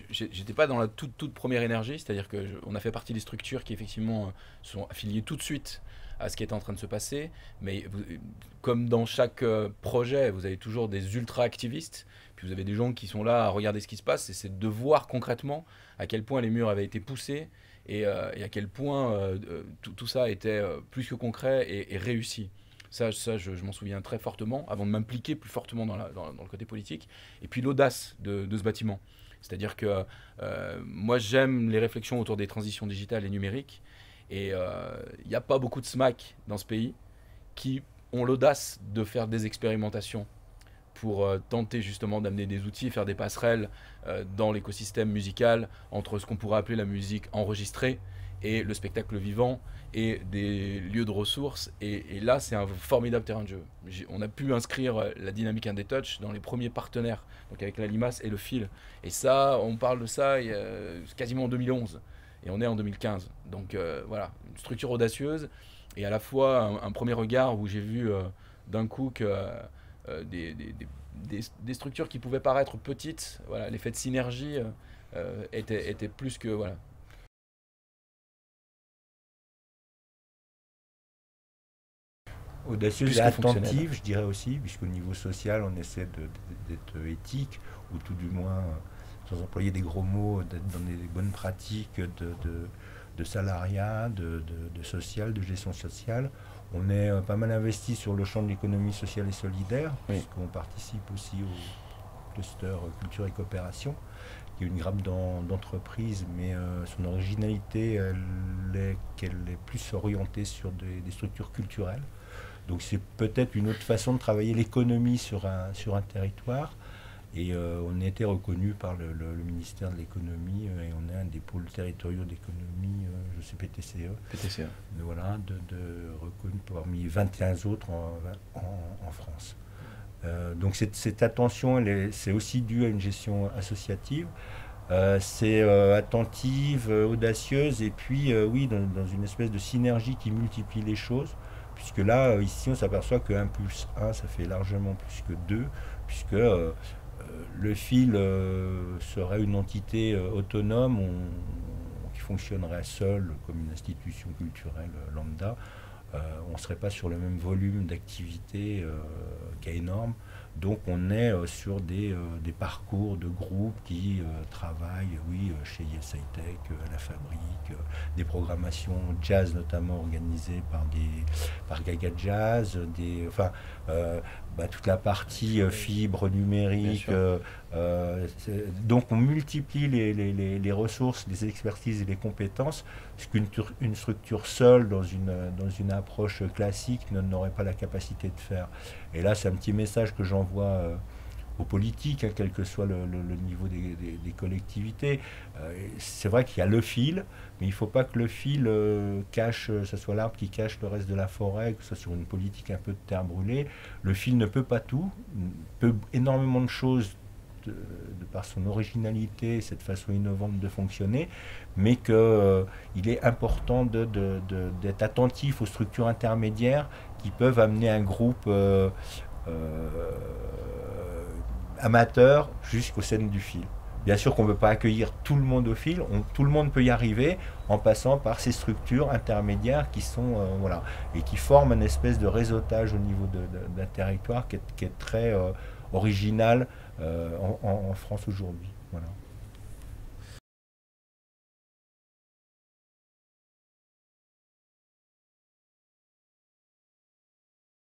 j'étais pas dans la toute première énergie, c'est-à-dire qu'on a fait partie des structures qui effectivement sont affiliées tout de suite à ce qui est en train de se passer, mais comme dans chaque projet, vous avez toujours des ultra-activistes, puis vous avez des gens qui sont là à regarder ce qui se passe, et c'est de voir concrètement à quel point les murs avaient été poussés, et à quel point tout ça était plus que concret et réussi. Ça je m'en souviens très fortement, avant de m'impliquer plus fortement dans le côté politique. Et puis l'audace de ce bâtiment. C'est-à-dire que moi j'aime les réflexions autour des transitions digitales et numériques. Et il n'y a pas beaucoup de SMAC dans ce pays qui ont l'audace de faire des expérimentations pour tenter justement d'amener des outils, faire des passerelles dans l'écosystème musical entre ce qu'on pourrait appeler la musique enregistrée et le spectacle vivant et des lieux de ressources. Et là, c'est un formidable terrain de jeu. On a pu inscrire la dynamique Indetouch dans les premiers partenaires, donc avec la Limace et le Fil. Et ça, on parle de ça quasiment en 2011. Et on est en 2015. Donc voilà, une structure audacieuse et à la fois un premier regard où j'ai vu d'un coup que des structures qui pouvaient paraître petites, voilà, l'effet de synergie était plus que voilà. Audacieuse Plus et que fonctionnel. attentive, je dirais aussi, puisqu'au niveau social, on essaie d'être éthique, ou tout du moins, sans employer des gros mots, d'être dans des bonnes pratiques de salariat, de social, de gestion sociale. On est pas mal investi sur le champ de l'économie sociale et solidaire, Oui, puisqu'on participe aussi au cluster culture et coopération, qui est une grappe d'entreprise, mais son originalité, elle est qu'elle est plus orientée sur des structures culturelles. Donc c'est peut-être une autre façon de travailler l'économie sur un territoire. Et on a été reconnu par le ministère de l'économie et on est un des pôles territoriaux d'économie, je sais PTCE, PTCA. voilà, reconnu parmi 21 autres en France. Donc cette attention, c'est aussi dû à une gestion associative. C'est attentive, audacieuse et puis oui, dans une espèce de synergie qui multiplie les choses. Puisque là, ici, on s'aperçoit que 1 plus 1, ça fait largement plus que 2, puisque le fil serait une entité autonome qui fonctionnerait seule comme une institution culturelle lambda. On ne serait pas sur le même volume d'activité qui est énorme. Donc on est sur des parcours de groupes qui travaillent, oui, chez Yes High Tech, à la Fabrique, des programmations jazz notamment organisées par Gaga Jazz, enfin, toute la partie fibre numérique. Donc on multiplie les ressources, les expertises et les compétences, ce qu'une structure seule dans une approche classique n'aurait pas la capacité de faire. Et là, c'est un petit message que j'envoie aux politiques, hein, quel que soit le niveau des collectivités. C'est vrai qu'il y a le fil, mais il ne faut pas que le fil cache, ce soit l'arbre qui cache le reste de la forêt, que ce soit sur une politique un peu de terre brûlée. Le fil ne peut pas tout, peut énormément de choses de par son originalité, cette façon innovante de fonctionner, mais qu'il est important d'être attentif aux structures intermédiaires qui peuvent amener un groupe euh, amateur jusqu'aux scènes du fil. Bien sûr qu'on ne peut pas accueillir tout le monde au fil, tout le monde peut y arriver en passant par ces structures intermédiaires qui sont voilà, et qui forment une espèce de réseautage au niveau d'un territoire qui est très original en France aujourd'hui. Voilà.